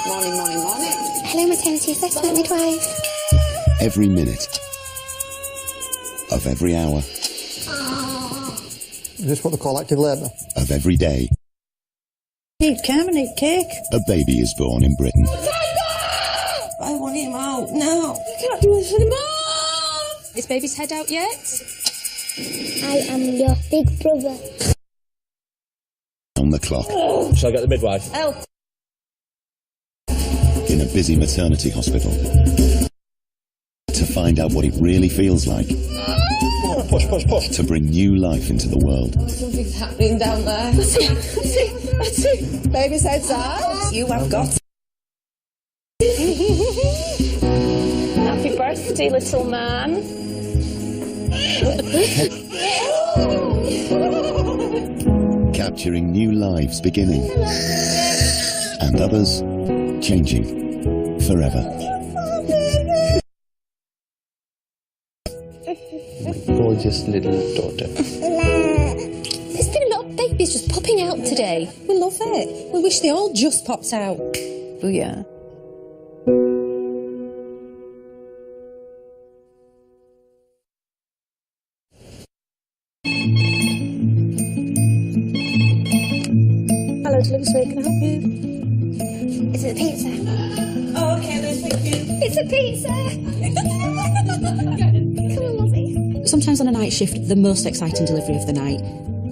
Morning, morning, morning. Hello, maternity assessment midwife. Every minute of every hour Is this what they call active labour? of every day, Need come and eat cake. a baby is born in Britain. I want him out now. I can't do this anymore. Is baby's head out yet? I am your big brother. On the clock, Shall I get the midwife? Help. in a busy maternity hospital, to find out what it really feels like Push, push, push. to bring new life into the world. Something's happening down there. That's it. That's it. That's it. Baby's head's out. You have got. Happy birthday, little man. Capturing new lives beginning, and others changing forever. Gorgeous little daughter. There's been a lot of babies just popping out today. We love it. We wish they all just popped out. Oh, yeah. Hello, delivery suite, can I help you? Is it a pizza? Oh, okay, then, thank you. It's a pizza! Come on, lovey. Sometimes on a night shift, the most exciting delivery of the night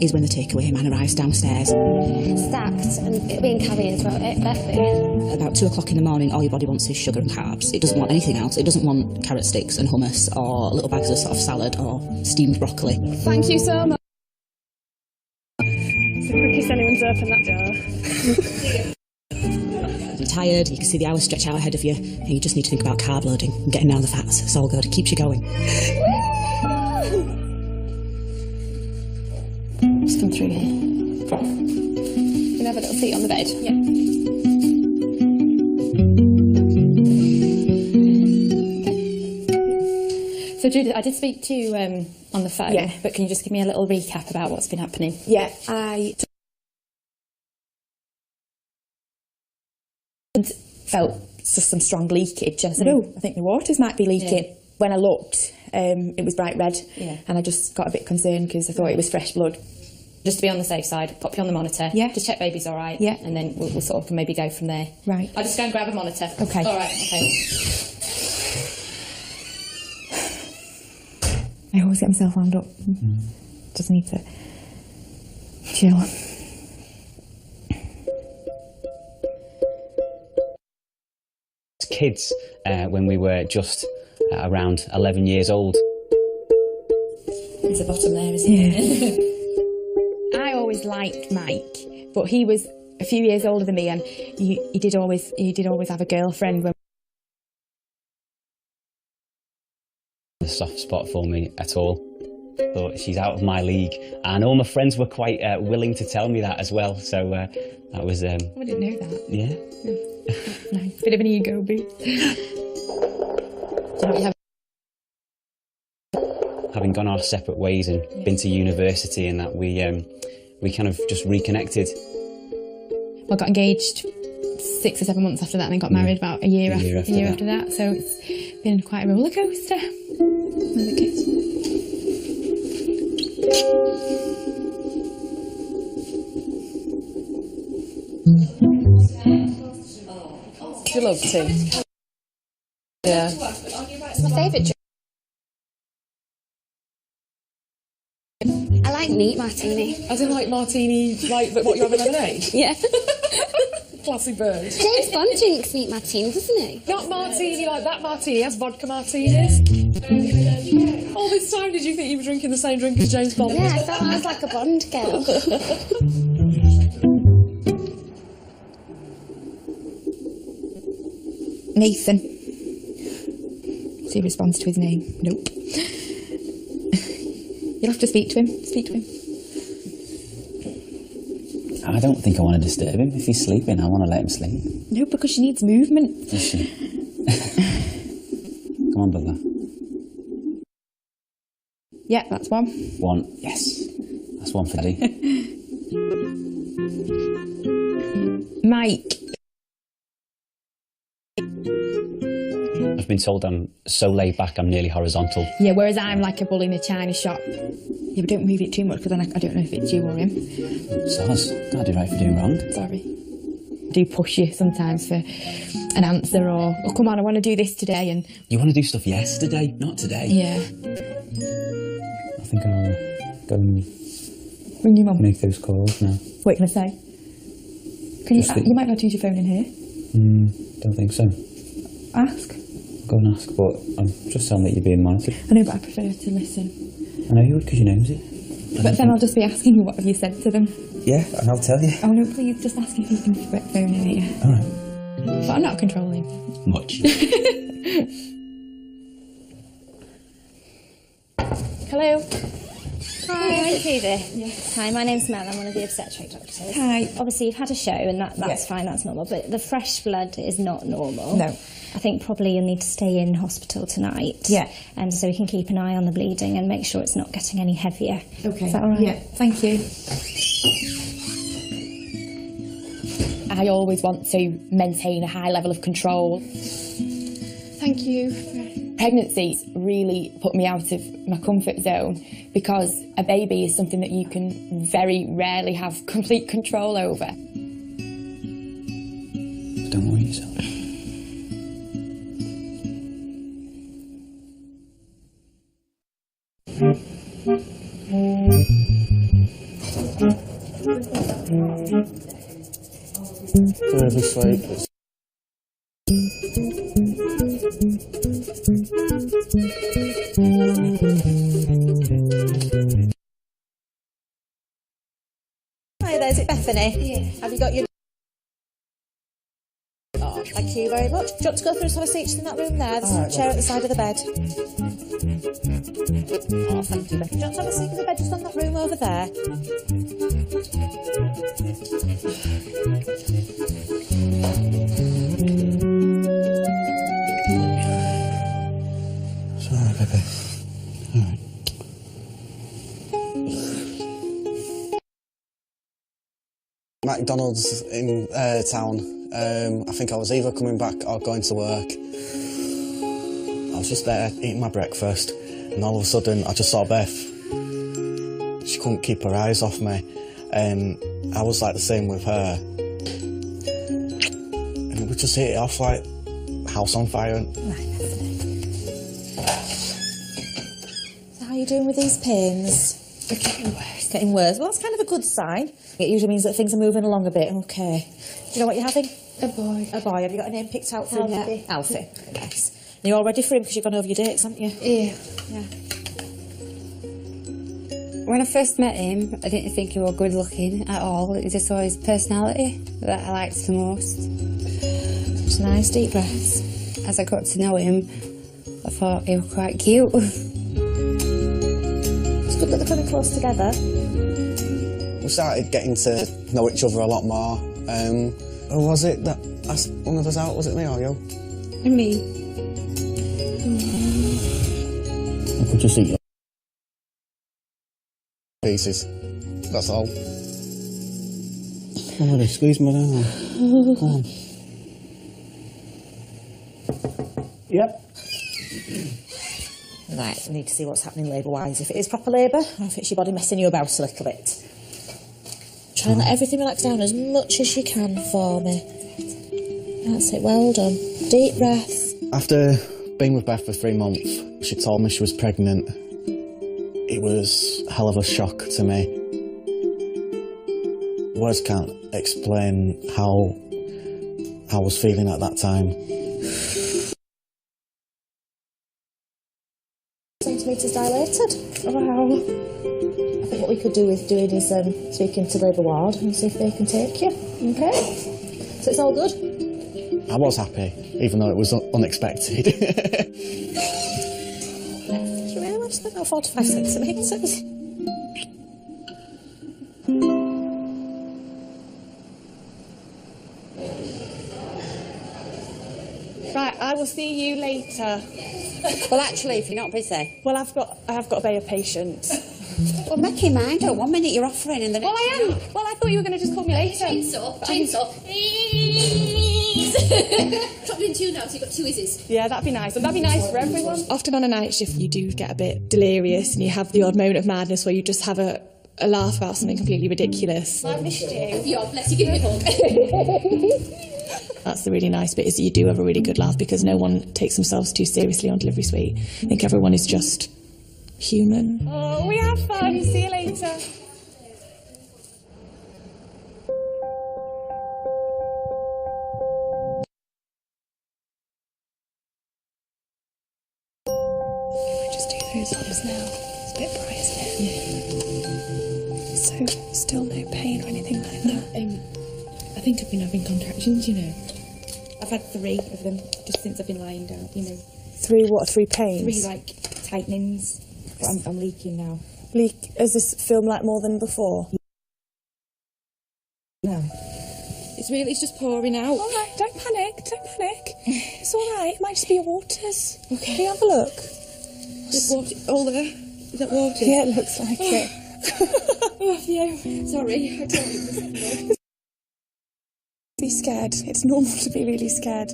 is when the takeaway man arrives downstairs. Stacked and being carried throughout it, definitely. About 2 o'clock in the morning, all your body wants is sugar and carbs. It doesn't want anything else. It doesn't want carrot sticks and hummus or little bags of sort of salad or steamed broccoli. Thank you so much. It's the quickest anyone's opened that door. You're tired, you can see the hours stretch out ahead of you, and you just need to think about carb loading and getting down the fats. It's all good. It keeps you going. Just come through here. You can have a little seat on the bed. Yeah. Okay. So, Judith, I did speak to you on the phone, Yeah. but can you just give me a little recap about what's been happening? Yeah, I felt just some strong leakage, and I said, "Oh, I think the waters might be leaking." Yeah. When I looked, it was bright red, Yeah. and I just got a bit concerned because I thought it was fresh blood. Just to be on the safe side, pop you on the monitor. Yeah. Just check baby's all right. Yeah. And then we'll sort of maybe go from there. Right. I'll just go and grab a monitor. Okay. All right, okay. I always get myself wound up. Just need to chill. Kids, when we were just around 11 years old. There's a bottom there, isn't there? I always liked Mike, but he was a few years older than me, and he did always have a girlfriend. A soft spot for me at all. Thought she's out of my league, and all my friends were quite willing to tell me that as well. So that was. I didn't know that. Yeah. Nice. Bit of an ego boost. Do you know what you have? Having gone our separate ways and been to university, and that we kind of just reconnected. Well, I got engaged 6 or 7 months after that, and then got married about a year after that. So it's been quite a roller coaster with the kids. Would you love to? Yeah. It's my favourite. I like neat martini. As in like martini, like what you have in lemonade? Yeah. Classy bird. James Bond drinks neat martini, doesn't he? Not martini like that martini, he has vodka martinis. All this time did you think you were drinking the same drink as James Bond? Yeah, I thought I was like a Bond girl. Nathan. See, he responds to his name. Nope. You'll have to speak to him. Speak to him. I don't think I want to disturb him. If he's sleeping, I want to let him sleep. No, because she needs movement. Does she? Come on, brother. Yeah, that's one. One. Yes. That's one for D. Mike I've been told I'm so laid back I'm nearly horizontal. Yeah, whereas I'm like a bull in a china shop. Yeah, but don't move it too much because then I don't know if it's you or him. Soz, can't do right for doing wrong. Sorry. I do push you sometimes for an answer or, oh, come on, I want to do this today. And you want to do stuff yesterday, not today. Yeah. I think I'll go and ring your mum. make those calls now. What can I say? Can you might not use your phone in here. Don't think so. Ask. Go and ask, but I'm just saying that you're being monitored. I know, but I prefer to listen. I know you would because you knows it. But then I'll just be asking you, what have you said to them? Yeah, and I'll tell you. Oh no, please, just ask if you can put your phone in here. Alright. But I'm not controlling. Much. Hello. Hi, Phoebe. Yes. Hi, my name's Mel. I'm one of the obstetric doctors. Hi. Obviously, you've had a show, and that's fine, that's normal, but the fresh blood is not normal. No. I think probably you'll need to stay in hospital tonight. Yeah. And so we can keep an eye on the bleeding and make sure it's not getting any heavier. Okay. Is that all right? Yeah, thank you. I always want to maintain a high level of control. Thank you. Pregnancies really put me out of my comfort zone because a baby is something that you can very rarely have complete control over. Don't worry yourself. Further sleep. Hi there, is it Bethany? Yeah. Have you got your... Oh, thank you very much. Do you want to go through and have a seat in that room there? There's a chair at the side of the bed. Oh, thank you, Bethany. Do you want to have a seat in the bed just on that room over there? Sorry, baby. Alright. McDonald's in town. I think I was either coming back or going to work. I was just there eating my breakfast, and all of a sudden I just saw Beth. She couldn't keep her eyes off me, and I was like the same with her. And we just hit it off like house on fire. So how are you doing with these pains? They're getting worse. Getting worse. Well, that's kind of a good sign. It usually means that things are moving along a bit. Okay. Do you know what you're having? A boy. A boy. Have you got a name picked out for him yet? Alfie. Alfie. Nice. And you're all ready for him because you've gone over your dates, haven't you? Yeah. When I first met him, I didn't think he was good looking at all. It just saw his personality that I liked the most. Just nice deep breaths. As I got to know him, I thought he was quite cute. It's good that they're coming close together. We started getting to know each other a lot more. Who was it that asked one of us out? Was it me or you? And me. I could just eat your pieces. That's all. Come on, squeeze my arm. Come on. Yep. Right, we need to see what's happening labour-wise. If it is proper labour, or if it's your body messing you about a little bit. Try and let everything relax down as much as you can for me. That's it, well done. Deep breath. After being with Beth for 3 months, she told me she was pregnant. It was a hell of a shock to me. Words can't explain how I was feeling at that time. Centimetres dilated. Wow. I think what we could do with doing is speaking to Labour Ward and see if they can take you. Okay? So it's all good? I was happy, even though it was unexpected. Do you really want to think about 4 to 5 centimetres? Right, I will see you later. Well, actually, if you're not busy. Well, I've got to obey a patient. Well, make your mind up. 1 minute you're offering and then... Well, I am. Well, I thought you were going to just call me later. Chainsaw. Drop you in two now, so you've got two Izzies. Yeah, that'd be nice. And that'd be nice for everyone. Often on a night shift, you do get a bit delirious and you have the odd moment of madness where you just have a laugh about something completely ridiculous. I've missed you. Yeah, bless you, give me a hug. That's the really nice bit, is that you do have a really good laugh because no one takes themselves too seriously on delivery suite. I think everyone is just human. Oh, we have fun. See you later. Those ups now. It's a bit bright, isn't it? So, still no pain or anything like that? I think I've been having contractions, you know. I've had 3 of them just since I've been lying down, you know. 3 what? 3 pains? 3, like, tightenings. But I'm leaking now. Has this film like more than before? No. It's just pouring out. All right, don't panic. It's all right. It might just be your waters. Okay. Can you have a look? Just water, all there. Is that water? Yeah, it looks like it. Oh, yeah. Sorry, I told you. Be scared. It's normal to be really scared.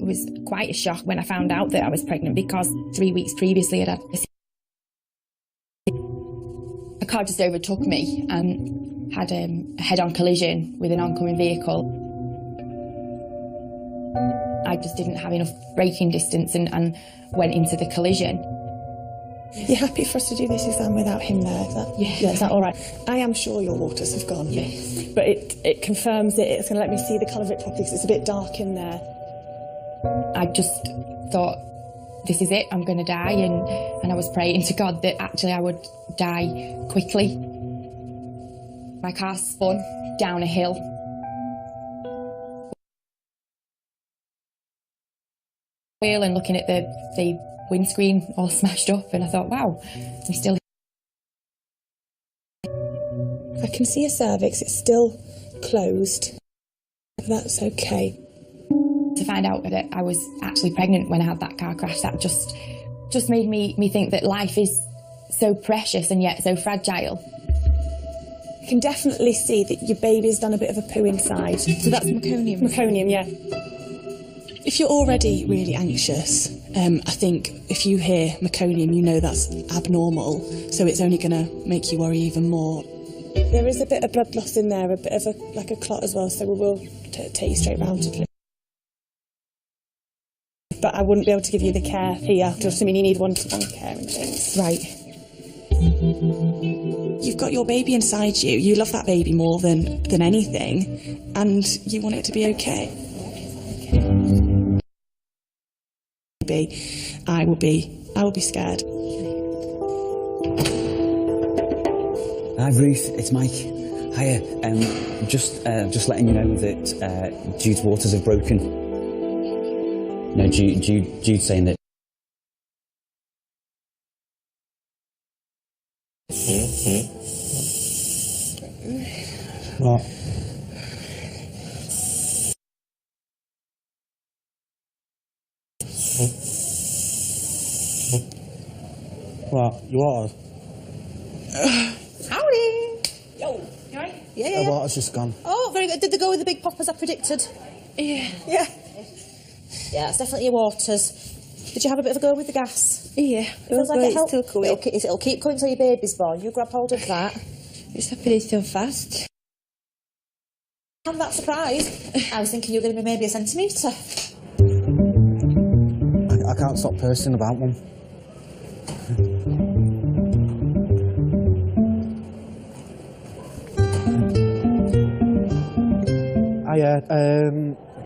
It was quite a shock when I found out that I was pregnant because 3 weeks previously I'd had a car just overtook me and had a head-on collision with an oncoming vehicle. I just didn't have enough braking distance and went into the collision. You happy for us to do this exam without him there? Is that all right? I am sure your waters have gone. Yes. But it confirms it. It's going to let me see the colour of it properly because it's a bit dark in there. I just thought, this is it, I'm going to die. And I was praying to God that actually I would die quickly. My car spun down a hill. Wheel and looking at the windscreen all smashed up, and I thought, wow, I'm still I can see your cervix, it's still closed. That's okay. To find out that I was actually pregnant when I had that car crash, that just made me think that life is so precious and yet so fragile. You can definitely see that your baby's done a bit of a poo inside. So that's meconium? Meconium, yeah. If you're already really anxious, I think if you hear meconium, you know that's abnormal, so it's only going to make you worry even more. There is a bit of blood loss in there, a bit of a clot as well, so we will take you straight round to clinic. But I wouldn't be able to give you the care here, just I mean you need one-to-one care and things. Right. You've got your baby inside you, you love that baby more than anything, and you want it to be okay. I will be scared. Hi Ruth, it's Mike. Hiya. Just letting you know that Jude's waters have broken. No, Jude's saying that. What? What? You are? Howdy! Yo. You alright? Yeah. The water's just gone. Oh, very good. Did they go with the big pop as I predicted? Yeah. Yeah, it's definitely your waters. Did you have a bit of a go with the gas? Yeah. Feels like it's still coming. It'll keep coming till your baby's born. You grab hold of that. It's happening so fast. I'm that surprised. I was thinking you were going to be maybe a centimetre. I can't stop pursing about one.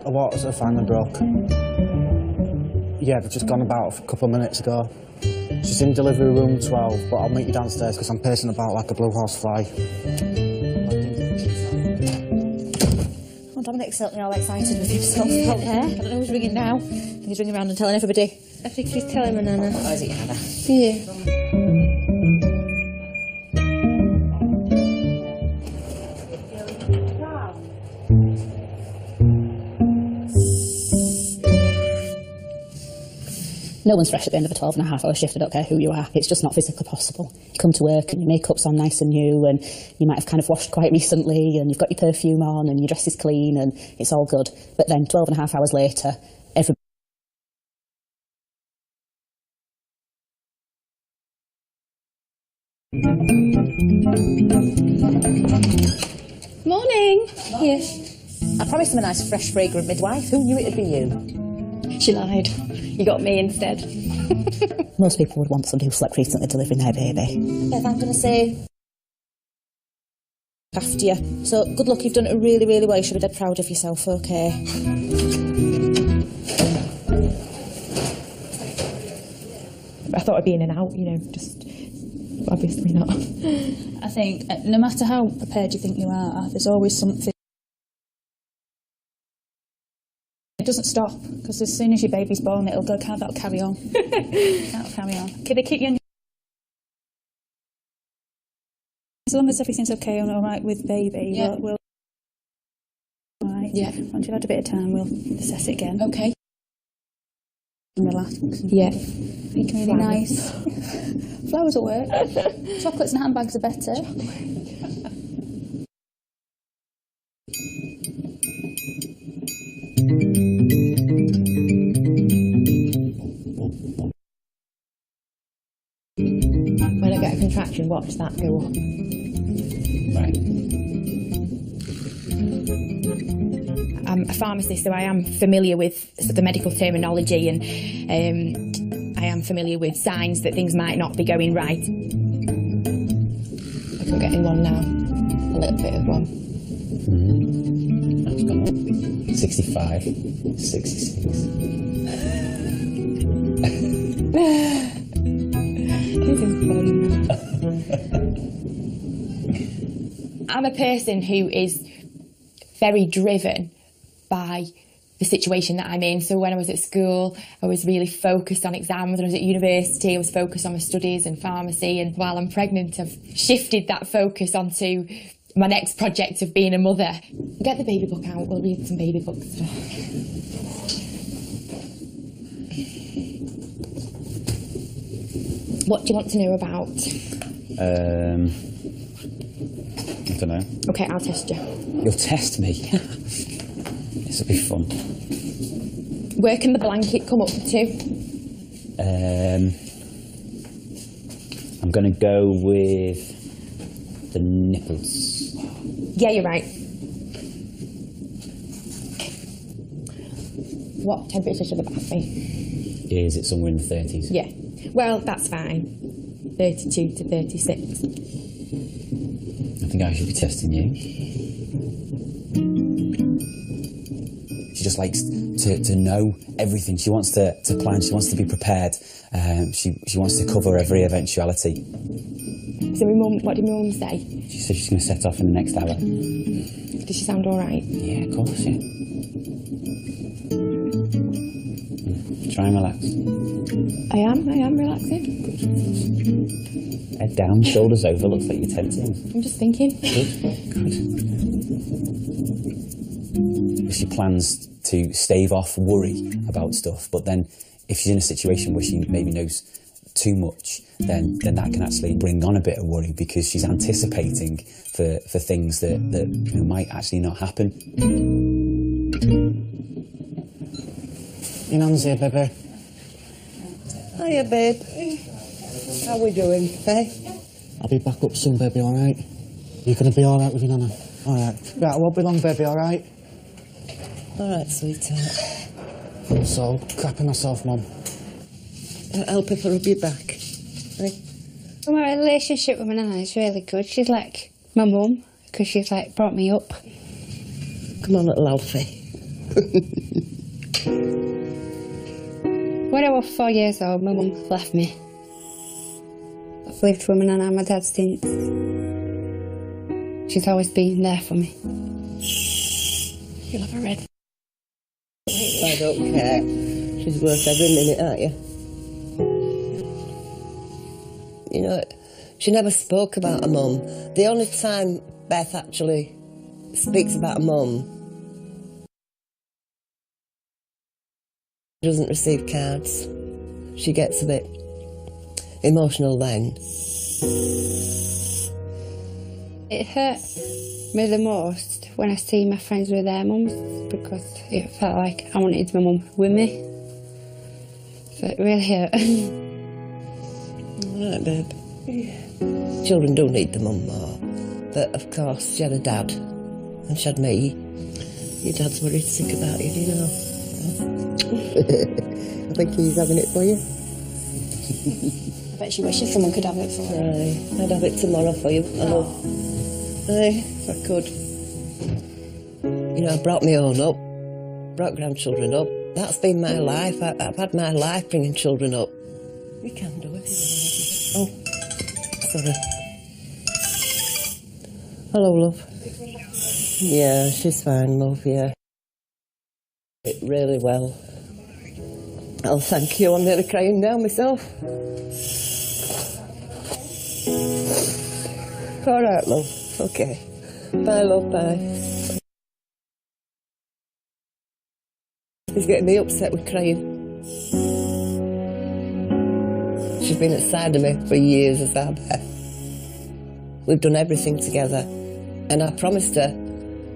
The waters are finally broke. Yeah, they've just gone about a couple of minutes ago. She's in delivery room 12, but I'll meet you downstairs because I'm pacing about like a blue horse fly. Oh, Dominic's certainly all excited with himself out there. I don't know who's ringing now. He's ringing around and telling everybody. I think he's telling my Nana. Oh, is it your Nana? Yeah. No one's fresh at the end of a 12.5-hour shift. I don't care who you are. It's just not physically possible. You come to work and your makeup's on nice and new, and you might have kind of washed quite recently, and you've got your perfume on, and your dress is clean, and it's all good. But then 12.5 hours later, every Morning. Here. I promised him a nice, fresh, fragrant midwife. Who knew it'd be you? She lied. You got me instead. most people would want somebody who slept recently delivering their baby. Beth, I'm going to say after you. So good luck. You've done it really, really well. You should be dead proud of yourself. Okay. I thought I'd be in and out, you know, just obviously not. I think no matter how prepared you think you are, there's always something. It doesn't stop, because as soon as your baby's born, that'll carry on. That'll carry on. Okay, they keep you on. As long as everything's okay and all right with baby, Yeah. we'll all right. Yeah. Once you've had a bit of time, we'll assess it again. Okay. And relax. Yeah. Making really nice. Flowers will work. Chocolates and handbags are better. When I get a contraction, watch that go up. Right. I'm a pharmacist, so I am familiar with the medical terminology, and I am familiar with signs that things might not be going right. I'm getting one now, a little bit of one. That's gone up. 65, 66. I'm a person who is very driven by the situation that I'm in. So when I was at school, I was really focused on exams. When I was at university, I was focused on my studies and pharmacy. And while I'm pregnant, I've shifted that focus onto my next project of being a mother. Get the baby book out, we'll read some baby books. What do you want to know about? I don't know. Okay, I'll test you. You'll test me. This will be fun. Where can the blanket come up to? I'm going to go with the nipples. Yeah, you're right. What temperature should the bath be? Is it somewhere in the 30s? Yeah. Well, that's fine. 32 to 36. I think I should be testing you. She just likes to know everything. She wants to plan. She wants to be prepared. She wants to cover every eventuality. So what did my mum say? She said she's going to set off in the next hour. Does she sound all right? Yeah, of course, yeah. Try and relax. I am relaxing. Head down, shoulders over, looks like you're tensing. I'm just thinking. Good. She plans to stave off worry about stuff, but then if she's in a situation where she maybe knows too much, then that can actually bring on a bit of worry, because she's anticipating for things that might actually not happen. Your nan's here, baby. Hiya, babe. How we doing, eh? I'll be back up soon, baby, all right? You're going to be all right with your nana? All right. Right, I won't be long, baby, all right? All right, sweetheart. So, crapping myself, Mum. I'll help her rub your back. Eh? Well, my relationship with my nana is really good. She's like my mum, because she's like brought me up. Come on, little Alfie. When I was 4 years old, my mum left me. I've lived with my nana and my dad since. She's always been there for me. You'll have a red. I don't care. She's worth every minute, aren't you? You know, she never spoke about her mum. The only time Beth actually speaks about her mum, she doesn't receive cards. she gets a bit emotional then. It hurt me the most when I see my friends with their mums, because it felt like I wanted my mum with me. So it really hurt. All right, babe. Yeah. Children do need the mum more. But, of course, she had a dad, and she had me. Your dad's worried sick about you, do you know? I think he's having it for you. I bet she wishes someone could have it for her. Aye, I'd have it tomorrow for you, I love. Aye, if I could. You know, I brought my own up, brought grandchildren up. That's been my life. I've had my life bringing children up. You can do it. Oh, sorry. Hello, love. Yeah, she's fine, love, yeah. It really well. Oh, thank you. I'm nearly crying now myself. All right, love. Okay. Bye, love, bye. He's getting me upset with crying. She's been at the side of me for years as our Beth. We've done everything together. And I promised her,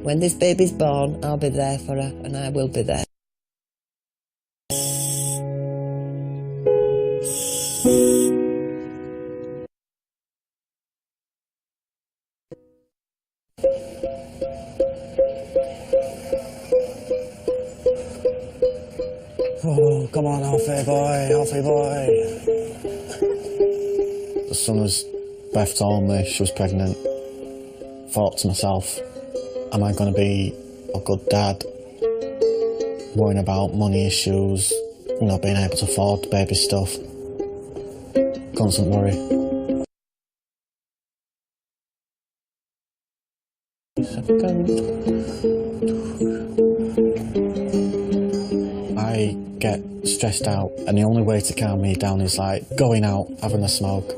when this baby's born, I'll be there for her, and I will be there. Oh, come on, Alfie boy, Alfie boy. As soon as Beth told me she was pregnant, thought to myself, am I going to be a good dad? Worrying about money issues, not being able to afford the baby stuff. Constant worry. I get stressed out, and the only way to calm me down is like going out, having a smoke.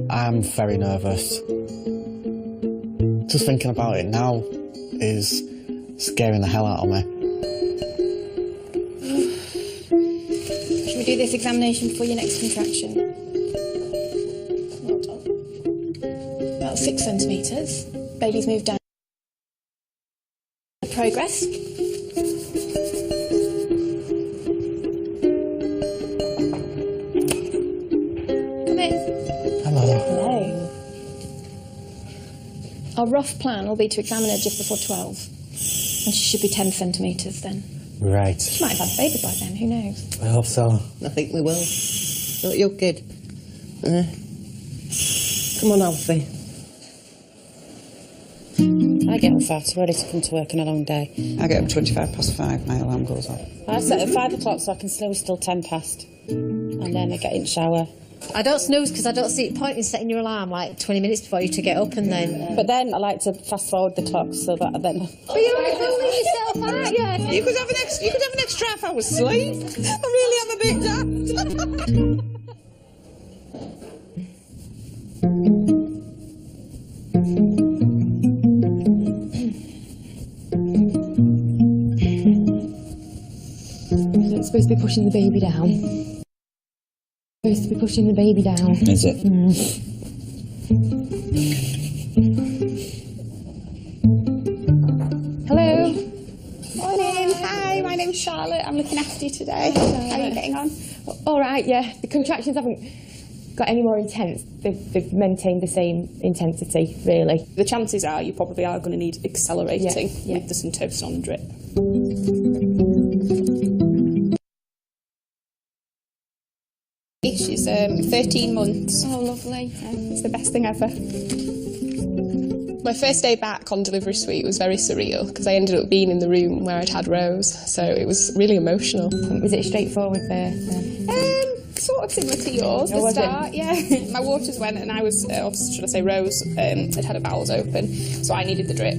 I'm very nervous. Just thinking about it now is scaring the hell out of me. Should we do this examination before your next contraction? Well done. About 6 centimetres. Baby's moved down. Progress. Come in. Hello. Hello. Our rough plan will be to examine her just before 12. And she should be 10 centimetres then. Right. She might have had a baby by then, who knows? I hope so. I think we will. Don't you, kid? Come on, Alfie. I get up far too early to come to work on a long day. I get up 5:25, my alarm goes off. I set at 5 o'clock so I can snooze till 10 past. And then I get in the shower. I don't snooze because I don't see the point in setting your alarm like 20 minutes before you to get up and then... But then I like to fast forward the clock so that then... But you're only fooling yourself, aren't you? You could have an extra half hour's sleep. I really am a bit daft. It's supposed to be pushing the baby down. Supposed to be pushing the baby down. Is it? Hello. Morning. Hi, my name's Charlotte. I'm looking after you today. How are you getting on? All right, yeah. The contractions haven't got any more intense. They've maintained the same intensity, really. The chances are you probably are going to need accelerating Yeah. with the syntopson drip. She's 13 months. Oh, lovely. It's the best thing ever. My first day back on delivery suite was very surreal because I ended up being in the room where I'd had Rose, so it was really emotional. Was it straightforward there? Sort of similar to yours, Oh, the was it? start, yeah. My waters went and I was, or should I say Rose, had her bowels open, so I needed the drip.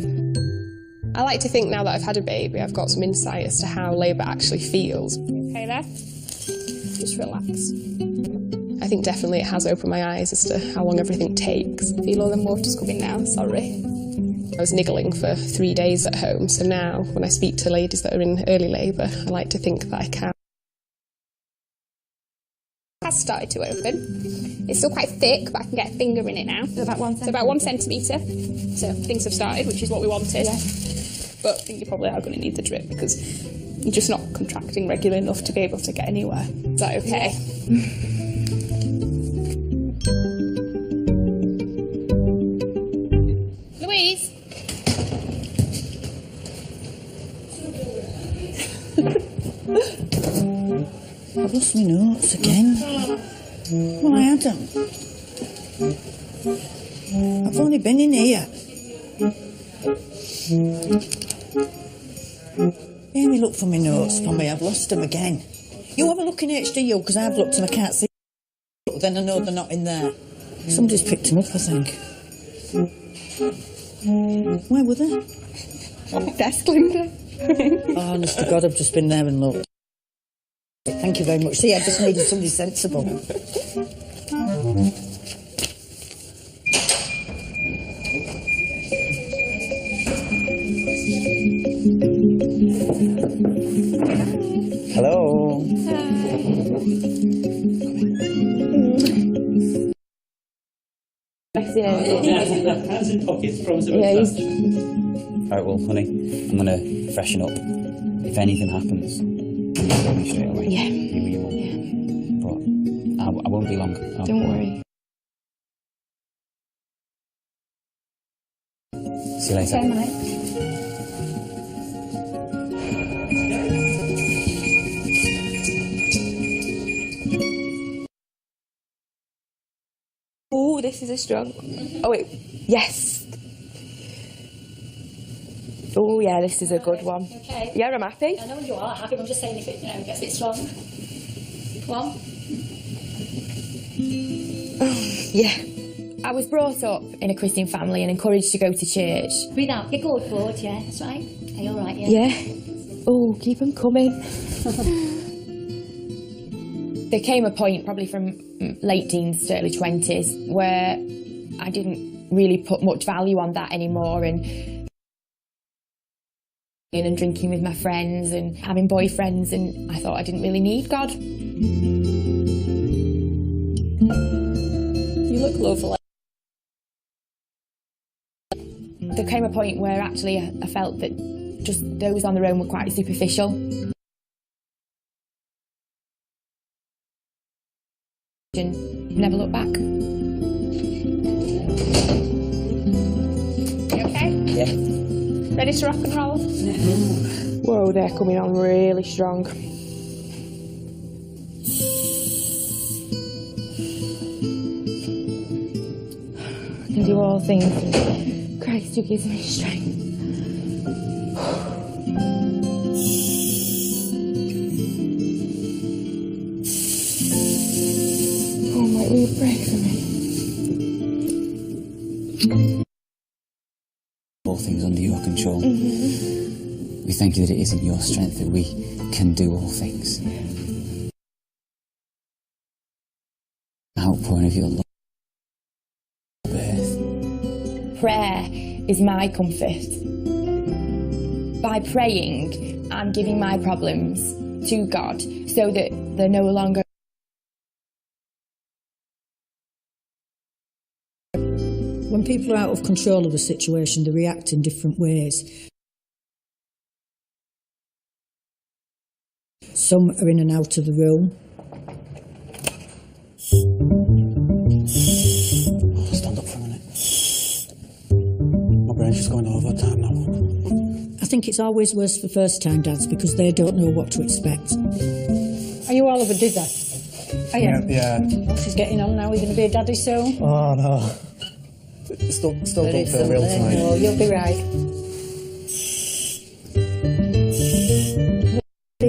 I like to think now that I've had a baby, I've got some insight as to how labour actually feels. Okay there? Just relax. I think definitely it has opened my eyes as to how long everything takes. Feel all them waters coming now, sorry. I was niggling for 3 days at home, so now when I speak to ladies that are in early labour, I like to think that I can. started to open. It's still quite thick, but I can get a finger in it now. So about 1 centimetre? So about 1 centimetre. So things have started, which is what we wanted. Yeah. But I think you probably are going to need the drip because you're just not contracting regularly enough to be able to get anywhere. Is that okay? Yeah. Louise? I've lost my notes again. Well, I hadn't. I've only been in here. Amy, look for my notes for me. I've lost them again. You have a look in HDU, because I've looked and I can't see. But then I know they're not in there. Somebody's picked them up, I think. Where were they? On my desk, Linda. Oh, honest to God, I've just been there and looked. Thank you very much. See, I just needed somebody sensible. Hello. Hands in pockets, promise it won't touch. Alright, well, honey, I'm gonna freshen up. If anything happens, you tell me straight away. Yeah. You and your mum. Yeah. But I won't be long. Don't worry. See you later. Okay, mate. Oh, this is a strong. Oh, wait. Yes. Oh, yeah, this is a good one. Okay. Yeah, I'm happy. I know you are happy, but I'm just saying if it gets a bit strong. Come on. Yeah. I was brought up in a Christian family and encouraged to go to church. Breathe out. You're good, good, yeah. That's right. Are you all right, yeah? Yeah. Oh, keep them coming. There came a point, probably from late teens to early 20s, where I didn't really put much value on that anymore, and drinking with my friends and having boyfriends, and I thought I didn't really need God. You look lovely. There came a point where actually I felt that just those on their own were quite superficial. And never look back. You okay? Yeah. Ready to rock and roll? Whoa, they're coming on really strong. I can do all things. Christ, who gives me strength. Oh, my, will you pray for me? All things under your control. We thank you that it is in your strength that we can do all things. Outpouring of your love. Birth. Prayer is my comfort. By praying, I'm giving my problems to God so that they're no longer. When people are out of control of a situation, they react in different ways. Some are in and out of the room. Stand up for a minute. My brain's just going over time now. I think it's always worse for first-time dads because they don't know what to expect. Are you all of a dither? Are you? Yeah. Oh, she's getting on now. Are you going to be a daddy soon? Oh, no. Still don't feel real tonight. No, you'll be right.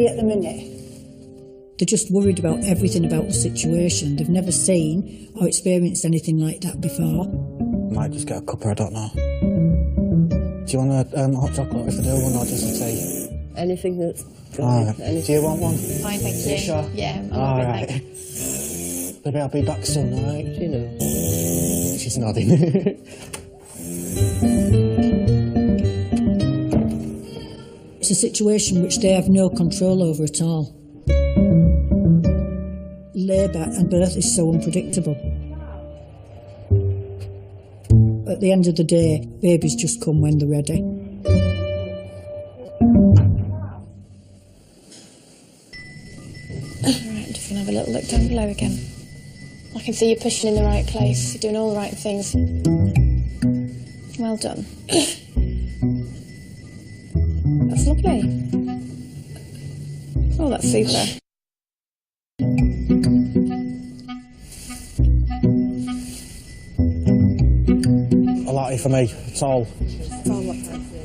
At the minute. They're just worried about everything about the situation. They've never seen or experienced anything like that before. Might just get a cuppa, I don't know. Do you want a hot chocolate if I do one, or just a tea? Anything that's... Alright. Anything. Do you want one? Fine, thank you. You sure? Yeah, I'm Alright. Baby, I'll be back soon, alright? You know. She's nodding. It's a situation which they have no control over at all. labour and birth is so unpredictable. At the end of the day, babies just come when they're ready. Right, just gonna have a little look down below again. I can see you're pushing in the right place. You're doing all the right things. Well done. That's lovely. Oh, that's super. A latte for me, tall.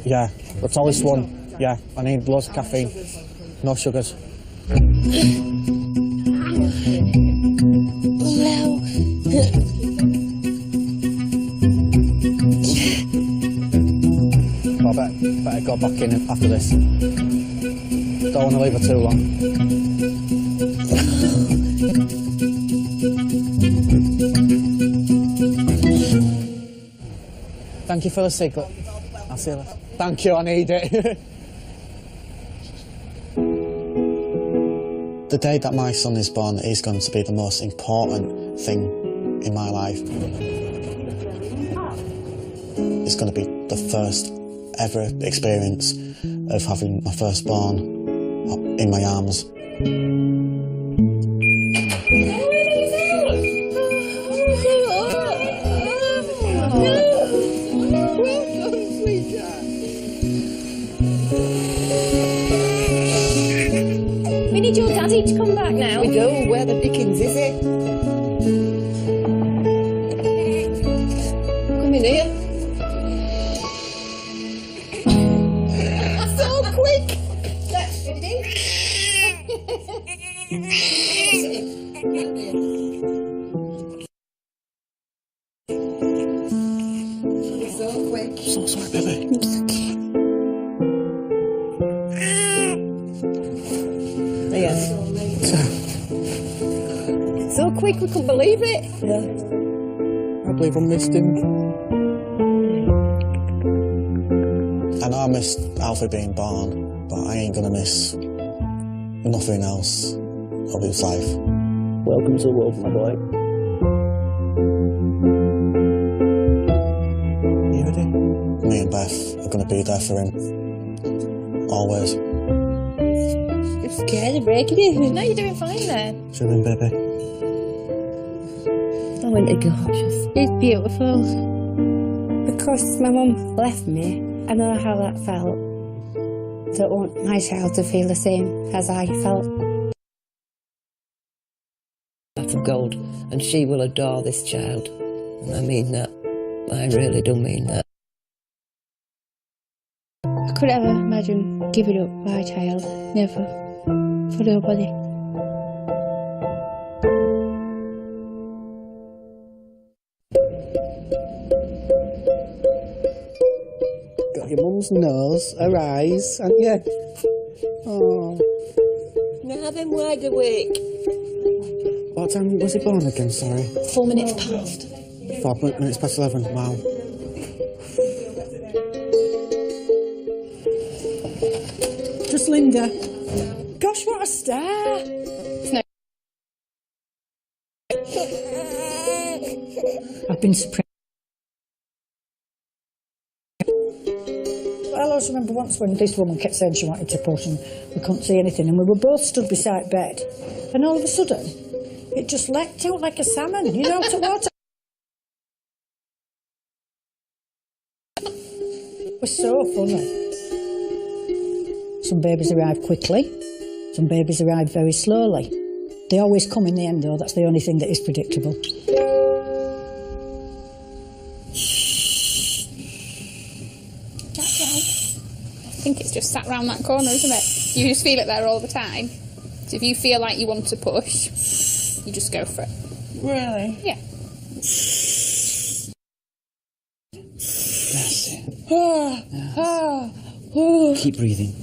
Yeah, the tallest one. Yeah, I need loads of caffeine, no sugars. I better go back in after this. Don't want to leave her too long. Thank you for the secret. I'll see you later. Thank you, I need it. The day that my son is born is going to be the most important thing in my life. It's going to be the first ever experience of having my firstborn in my arms. We need your daddy to come back now. We do. Where the dickens is it? Come in here. So quick. So quick. So sorry, baby. So quick, we couldn't believe it. Yeah. I believe I missed him. I know I missed Alfie being born, but I ain't gonna miss nothing else of his life. Welcome to the world, my boy. You ready? Me and Beth are gonna be there for him. Always. You're scared of breaking it. No, you're doing fine there. Chilling, baby. Oh, isn't it gorgeous? It's beautiful. Because my mum left me, I know how that felt. Don't want my child to feel the same as I felt. Out of gold, and she will adore this child. And I mean that. I really do mean that. I could ever imagine giving up my child. Never. For nobody. Got your mum's nose, her eyes, and yeah. Oh. Now then, wide awake. What time was he born again, sorry? 4 minutes past. 4 minutes past 11, wow. Just Linda. Gosh, what a star. I've been surprised. I always remember once when this woman kept saying she wanted to push and we couldn't see anything, and we were both stood beside bed, and all of a sudden it just leapt out like a salmon, you know, to water. It was so funny. Some babies arrive quickly, some babies arrive very slowly. They always come in the end though, that's the only thing that is predictable. I think it's just sat round that corner, isn't it? You just feel it there all the time. So if you feel like you want to push, you just go for it. Really? Yeah. That's it. Keep breathing.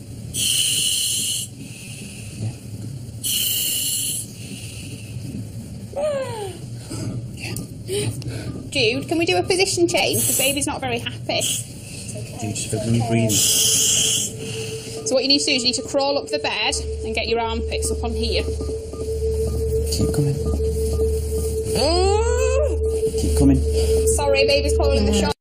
Jude, can we do a position change? The baby's not very happy. Jude, just focus on your breathing. So what you need to do is you need to crawl up the bed and get your armpits up on here. Keep coming. coming. Sorry, baby's calling the shot.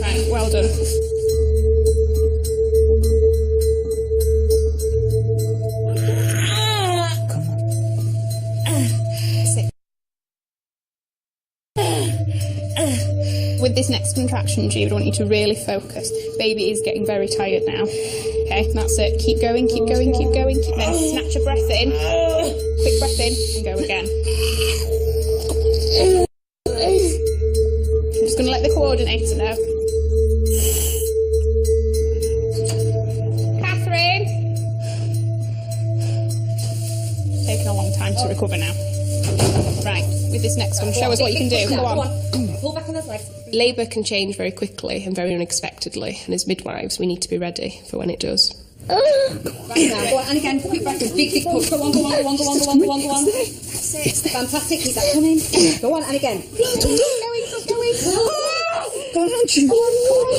Right, well done. With this next contraction, Jude, I want you to really focus. Baby is getting very tired now. Okay, that's it. Keep going, keep going, keep going. Then snatch a breath in. Quick breath in and go again. I'm just going to let the coordinator know. Catherine! Taking a long time to recover now. Right, with this next one, show us what you can do. Go on. Pull back on those legs. Labour can change very quickly and very unexpectedly, and as midwives, we need to be ready for when it does. Right now, go on, and again, quick breath, big push. Go on, go on, go on, go on, go on, go on, go on. That's it. Fantastic, keep that coming. Go on, and again. Keep going, keep going. Go on, Jude. Go on,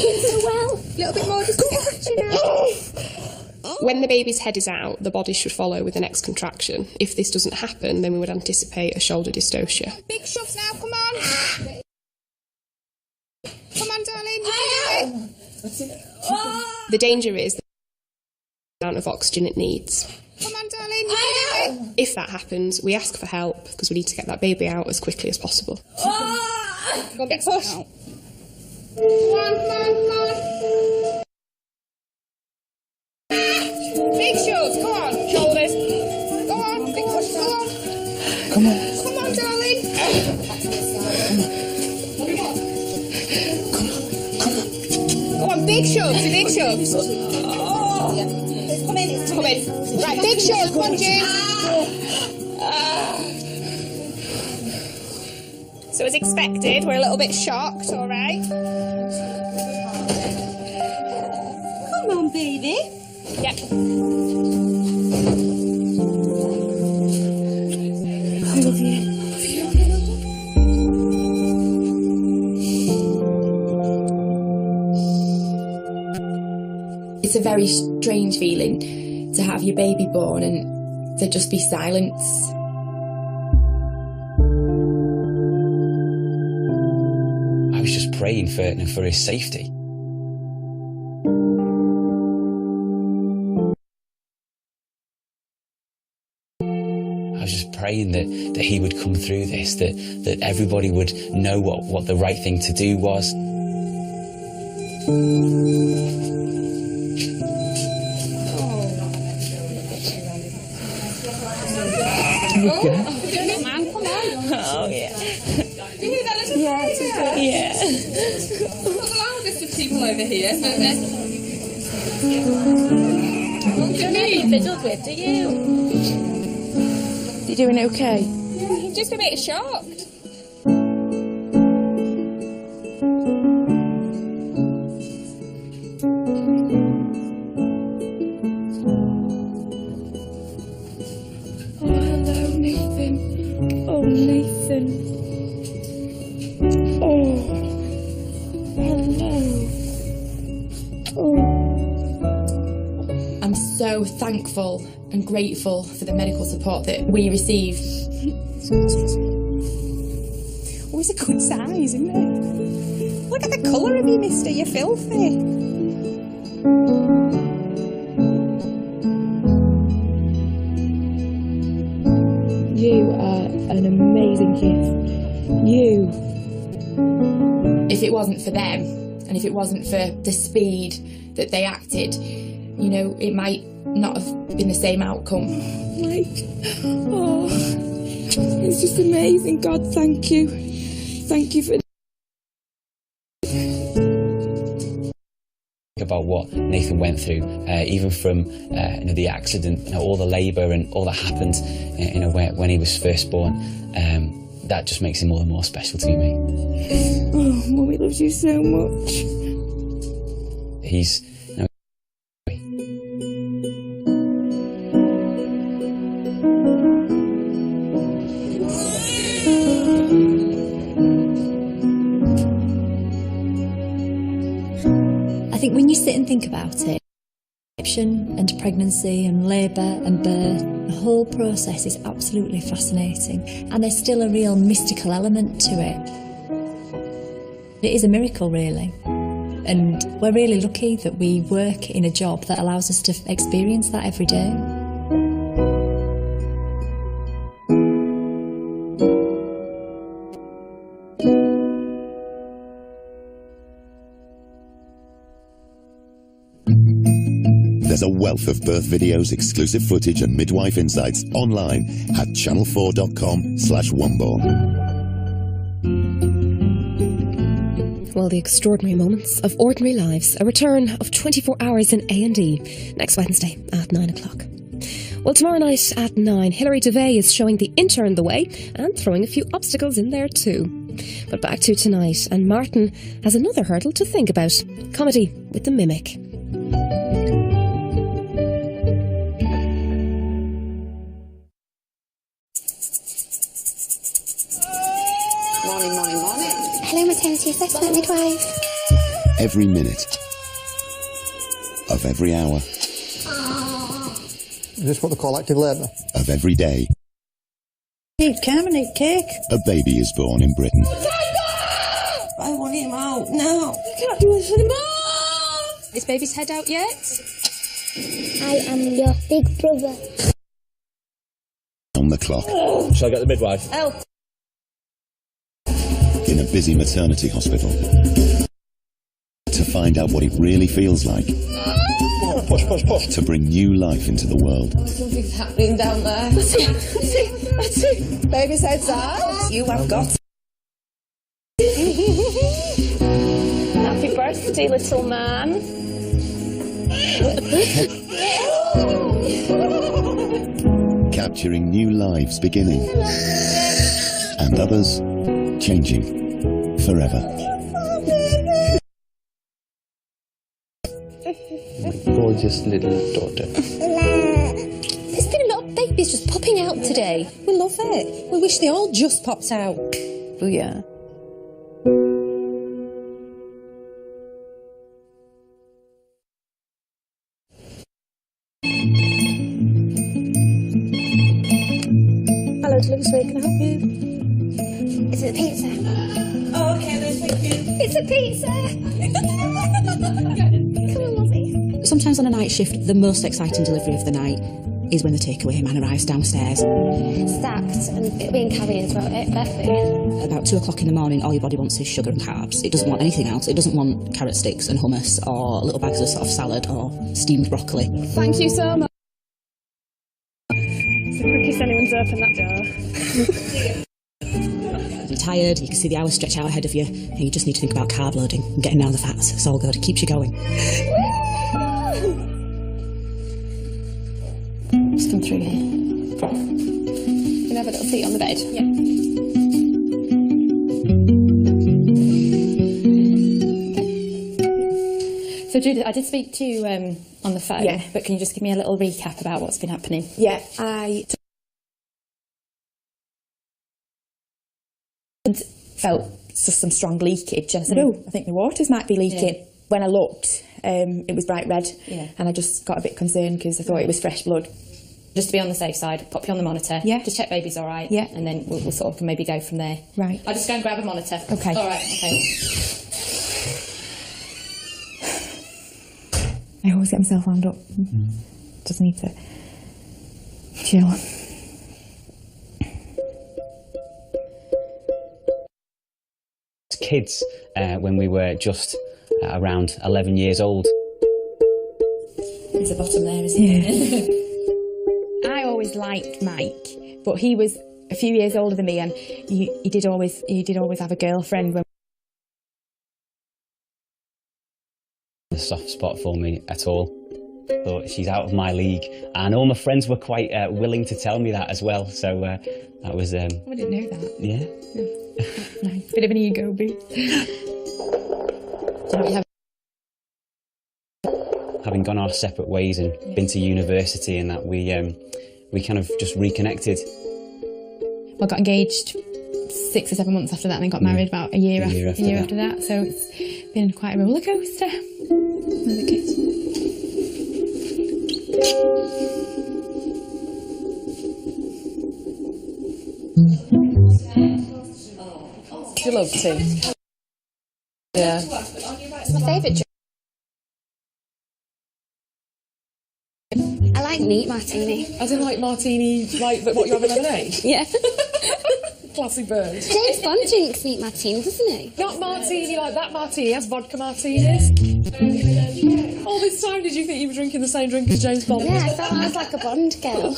you're so well. A little bit more, just When the baby's head is out, the body should follow with the next contraction. If this doesn't happen, then we would anticipate a shoulder dystocia. Big shoves now, come on. Come on, darling, you can do it. The danger is the amount of oxygen it needs. Come on, darling, you can do it. If that happens, we ask for help because we need to get that baby out as quickly as possible. Go on, big push. Come on, come on, come on. Big shoves, come on, shoulders. Go on, big push, go on. Come on. Come on, darling. Go on, big shoves, big shoves. It's coming, it's coming. Right, big shoves, come on, Jude. So as expected, we're a little bit shocked, all right? Come on, baby. Yep. I love you. It's a very strange feeling to have your baby born and there just be silence. I was just praying for his safety. I was just praying that he would come through this, that everybody would know what the right thing to do was. Come on. Oh, yeah. You hear that little Yeah. Not the loudest of people over here, don't they? What do you mean? Fiddled with, do you? You doing okay? Yeah, just a bit shocked. Oh, hello, Nathan. Oh, Nathan. Oh, hello. Oh. I'm so thankful and grateful for the medical support that we received. Always a good size, isn't it? Look at the colour of you, mister. You're filthy. You are an amazing gift. You. If it wasn't for them, and if it wasn't for the speed that they acted, you know, it might not have been the same outcome. Oh, it's just amazing. God, thank you. Thank you for... About what Nathan went through, even from the accident, all the labour and all that happened, when he was first born. That just makes him all the more special to me. Oh, Mummy loves you so much. He's. I think when you sit and think about it, conception and pregnancy and labour and birth. The whole process is absolutely fascinating, and there's still a real mystical element to it. It is a miracle, really, and we're really lucky that we work in a job that allows us to experience that every day. There's a wealth of birth videos, exclusive footage and midwife insights online at channel4.com/oneborn. Well, the extraordinary moments of ordinary lives, a return of 24 hours in A&E next Wednesday at 9 o'clock. Well, tomorrow night at 9, Hilary Devey is showing the intern the way and throwing a few obstacles in there too. But back to tonight, and Martin has another hurdle to think about. Comedy with the Mimic. Morning. Hello, maternity assessment midwife. Every minute of every hour Is this what they call active labour? of every day, Eat calm and eat cake. a baby is born in Britain. I want him out now. You can't do this anymore. Is baby's head out yet? I am your big brother. On the clock, Shall I get the midwife? Help. in a busy maternity hospital, to find out what it really feels like Push. to bring new life into the world. Something's happening down there. That's it. Baby's head's out. You have got. Happy birthday, little man. Capturing new lives beginning and others changing forever. Gorgeous little daughter. There's been a lot of babies just popping out today. We love it. We wish they all just popped out. Booyah. Hello, delivery suite. Can I help you? Is it a pizza? Oh, okay, then thank you. It's a pizza. Come on, lovey. Sometimes on a night shift, the most exciting delivery of the night is when the takeaway man arrives downstairs. Stacked and it'll be in carriers, won't it? Perfect. About 2 o'clock in the morning, all your body wants is sugar and carbs. It doesn't want anything else. It doesn't want carrot sticks and hummus or little bags of sort of salad or steamed broccoli. Thank you so much. It's the quickest anyone's opened that door. You're tired, you can see the hours stretch out ahead of you, and you just need to think about carb loading and getting down the fats. It's all good. It keeps you going. Just come through here. You can have a little seat on the bed. Yeah. So, Judy, I did speak to you on the phone, Yeah. but can you just give me a little recap about what's been happening? Yeah, I felt just some strong leakage, and I said, "Oh, I think the waters might be leaking." Yeah. When I looked, it was bright red, Yeah. and I just got a bit concerned because I thought it was fresh blood. Just to be on the safe side, pop you on the monitor. Yeah. Just check baby's all right. Yeah. And then we'll sort of maybe go from there. Right. I'll just go and grab a monitor. Okay. All right. Okay. I always get myself wound up. Just need to chill. Kids, when we were just around 11 years old. There's a bottom there, isn't Yeah. I always liked Mike, but he was a few years older than me, and he did always have a girlfriend. When A soft spot for me at all. But she's out of my league, and all my friends were quite willing to tell me that as well. So that was. I didn't know that. Yeah. Nice. Bit of an ego boost. Having gone our separate ways and been to university, and that we kind of just reconnected. Well, I got engaged 6 or 7 months after that, and then got married about a year after that. So it's been quite a roller coaster with the kids. You love tea? Yeah. It's my favourite. I like neat martini. As in like martini, like what you have in lemonade? Yeah. Classy bird. James Bond drinks neat martini, doesn't he? Not martini like that martini, he has vodka martinis. All this time did you think you were drinking the same drink as James Bond? Yeah, I felt I was like a Bond girl.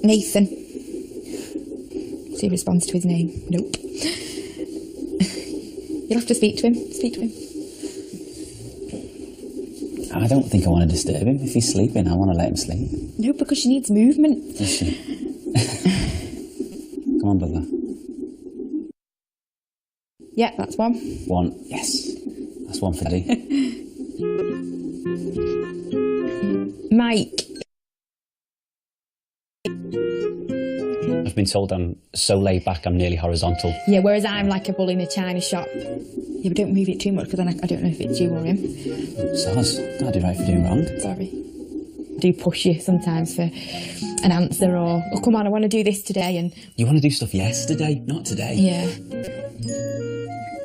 Nathan. See if he responds to his name. Nope. You'll have to speak to him. Speak to him. I don't think I want to disturb him. If he's sleeping, I want to let him sleep. No, because she needs movement. Does she? Come on, Bella. Yeah, that's one. One. Yes. That's one for D. Mike. I've been told I'm so laid back, I'm nearly horizontal. Yeah, whereas I'm like a bull in a china shop. Yeah, but don't move it too much because then I don't know if it's you or him. Soz, can't do right for doing wrong. Sorry. I do push you sometimes for an answer or, oh, come on, I want to do this today. And You want to do stuff yesterday, not today. yeah.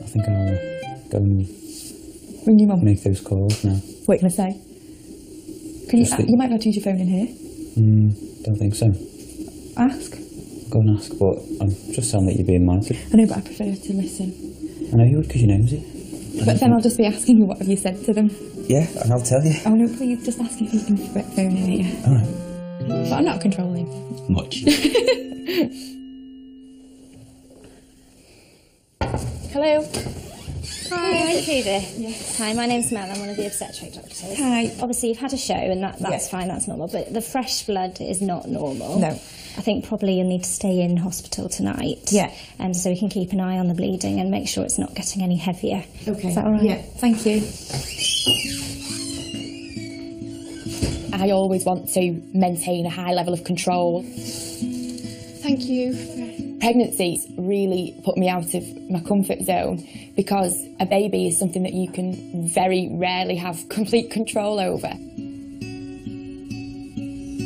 I think I'll go and Ring your mum. make those calls now. What can I say? Can you, Just the- you might not use your phone in here. Don't think so. Ask. Go and ask, but I'm just telling that you're being monitored. I know, but I prefer to listen. I know you would because you knows it. But then I'll just be asking you what have you said to them. Yeah, and I'll tell you. Oh no, please, just ask if you can put phone in here. Alright. But I'm not controlling. Much. Hello. Hi. Hey there. Hi, my name's Mel. I'm one of the obstetric doctors. Hi. Obviously, you've had a show, and that's fine. That's normal. But the fresh blood is not normal. No. I think probably you'll need to stay in hospital tonight. Yeah. And so we can keep an eye on the bleeding and make sure it's not getting any heavier. Okay. Is that all right? Yeah, thank you. I always want to maintain a high level of control. Thank you. Pregnancies really put me out of my comfort zone because a baby is something that you can very rarely have complete control over.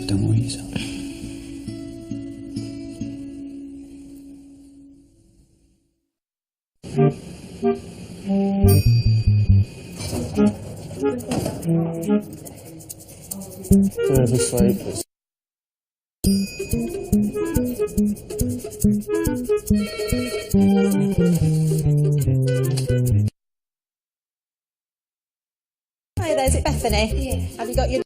Don't worry yourself. Further sleep. Hi there, is it Bethany? Yeah. Have you got your...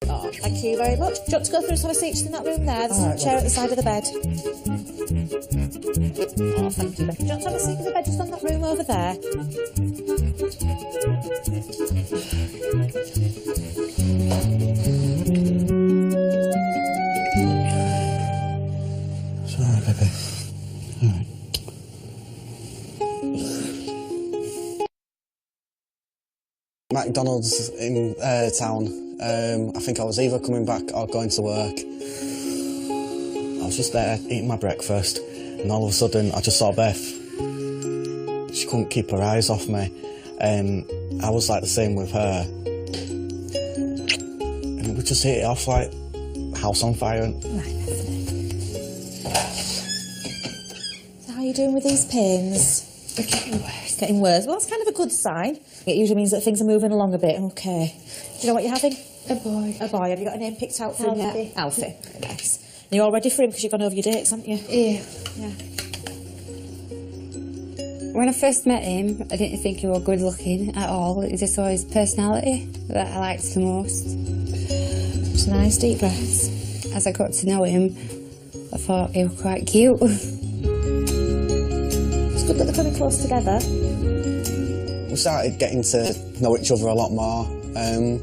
Oh, thank you very much. Do you want to go through some of the seats in that room there? There's a chair at the side of the bed. Oh, thank you, Becky. Do you want to have a seat in the bed just on that room over there? It's alright, baby. Alright. McDonald's in town. I think I was either coming back or going to work. I was just there eating my breakfast, and all of a sudden I just saw Beth. She couldn't keep her eyes off me. I was like the same with her. And we just hit it off like house on fire. So how are you doing with these pains? They're getting worse. Getting worse. Well, that's kind of a good sign. It usually means that things are moving along a bit. Okay. Do you know what you're having? A boy. A boy. Have you got a name picked out for him yet? Alfie. Alfie. Nice. And you're all ready for him because you've gone over your dates, haven't you? Yeah. Yeah. When I first met him, I didn't think he was good looking at all. It just saw his personality that I liked the most. Just nice deep breaths. As I got to know him, I thought he was quite cute. It's good that they're coming close together. We started getting to know each other a lot more. Who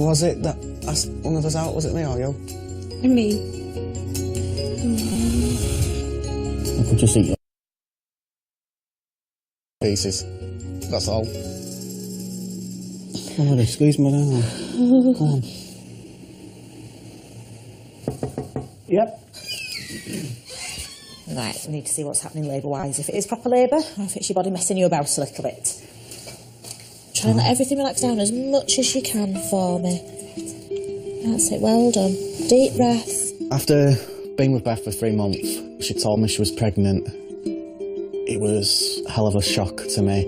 was it that asked one of us out? Was it me or you? And me. I could just eat your pieces. That's all. Come on, squeeze my arm. Come on. Yep. Right, we need to see what's happening labour-wise. If it is proper labour, or if it's your body messing you about a little bit. Try and let everything relax down as much as you can for me. That's it, well done. Deep breath. After being with Beth for 3 months, she told me she was pregnant. It was a hell of a shock to me.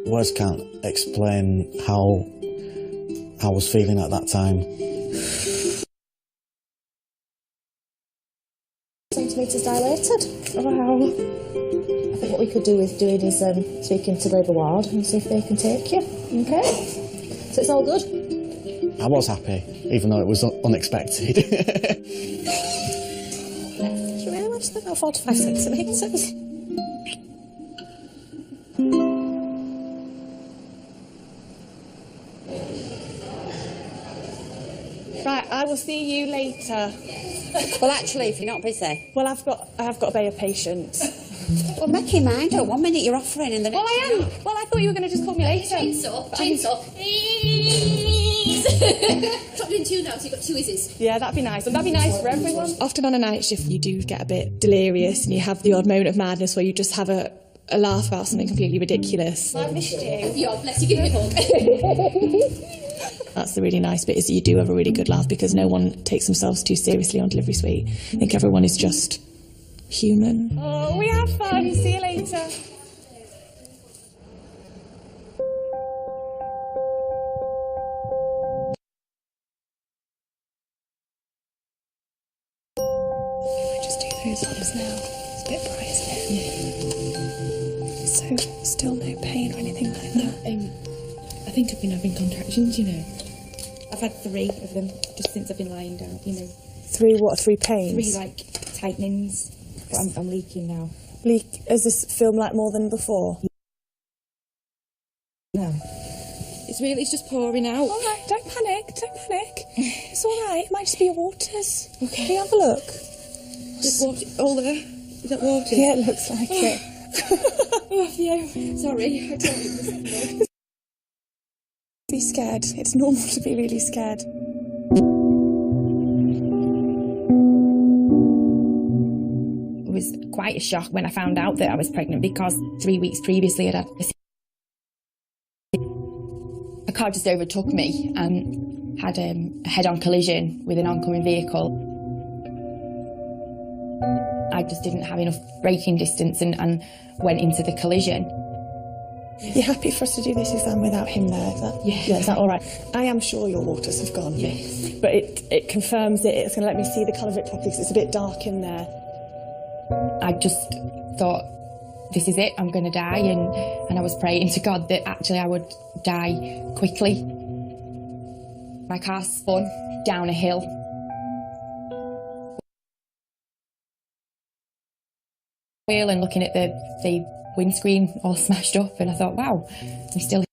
Words can't explain how I was feeling at that time. Centimetres dilated. Wow. I think what we could do with doing is speaking to Labour Ward and see if they can take you. Okay? So it's all good? I was happy, even though it was unexpected. Do you really want to think about 4 to 5 centimetres? Right, I will see you later. Well, actually, if you're not busy. Well, I've got to obey a patient. Well, make your mind up. 1 minute you're offering and then... Well, I am. Well, I thought you were going to just call me later. Chainsaw. Stop doing 2 now, so you've got 2 izzes. Yeah, that'd be nice. And that'd be nice for everyone. Often on a night shift, you do get a bit delirious and you have the odd moment of madness where you just have a laugh about something completely ridiculous. I missed you. Yeah, bless you. Give me a hug. That's the really nice bit, is that you do have a really good laugh because no one takes themselves too seriously on delivery suite. I think everyone is just human. Oh, we have fun. See you later. Just do those ups now. It's a bit bright, isn't it? So, still no pain or anything like that? I think I've been having contractions, you know. I've had 3 of them just since I've been lying down, you know. 3 what? 3 pains? 3 like tightenings. But I'm leaking now. Has this film like more than before? No. It's just pouring out. All right, don't panic. It's all right. It might just be your waters. Okay. Can you have a look? Just water. All there. Is that water? Yeah, it looks like it. Oh, yeah. Sorry. I told you. Be scared. It's normal to be really scared. It was quite a shock when I found out that I was pregnant because 3 weeks previously I'd had a car just overtook me and had a head-on collision with an oncoming vehicle. I just didn't have enough braking distance and went into the collision. You happy for us to do this exam without him there? Is that all right? I am sure your waters have gone. Yes. But it confirms it. It's going to let me see the colour of it properly because it's a bit dark in there. I just thought, this is it, I'm going to die, and I was praying to God that actually I would die quickly. My car spun down a hill. And looking at the windscreen all smashed up, and I thought, wow, I'm still